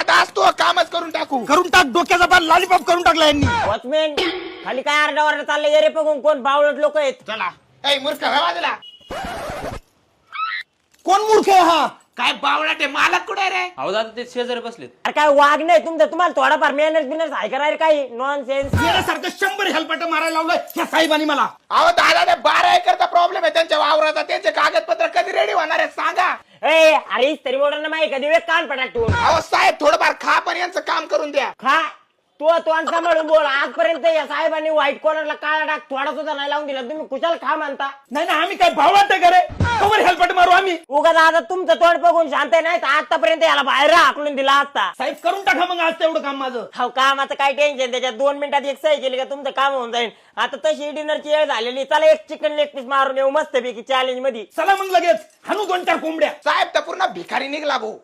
आता असतो कामच करून टाकू. करून टाक डोक्याचा बाल लॉलीपॉप करून टाकला यांनी. वॉचमॅन खाली काय आरडावर चाललंय येरे बघून कोण बावळट लोक आहेत. चला ए मूर्ख हो बाजूला. कोण मूर्ख आहे हा? काय बावळा ते मालक कुठे रे? अहो दादा ते शेजारी बसलेत. अरे काय वाघ नाही तुमचं तुम्हाला थोडाफार मेहनत बिनस आहे करायला काही नॉनसेन्स. येण्यासारखं 100 हेल्पट मारायला लावलंय ह्या साहेबांनी मला. अहो दादा ते 12 एकरचा प्रॉब्लेम आहे त्यांच्या वावराचा. त्यांचे कागदपत्र कधी रेडी होणार आहे सांगा. ए अरे तरी मोठ्यांना माहिती कधी वेळ कान पडा ठेवून अहो साहेब थोडंफार खा पण यांचं काम करून द्या. खा तो तोंड सांभाळून बोल. आजपर्यंत या साहेबांनी व्हाईट कॉलरला काळा डाग थोडा सुद्धा नाही लावून दिला. तुम्ही कुशाल खा म्हणता. नाही ना आम्ही काय भावलात करे कवर हेल्पट मारू आम्ही. उगा दादा तुमचं तोंड बघून शांत नाही तर आतापर्यंत याला बाहेर हाकलून दिला असता. साहेब करून टाका मग आज तेवढं काम माझं. हो कामाचं काय टेन्शन त्याच्यात 2 मिनिटात एक सही केली का तुमचं काम होऊन जाईल. आता तशी डिनरची वेळ झालेली. चला एक चिकन लेग पीस मारून येऊ मस्त पैकी चॅलेंज मध्ये. चला मग लगेच हाणू 2-4 कोंबड्या. साहेब तर पूर्ण भिकारी निघला भाऊ.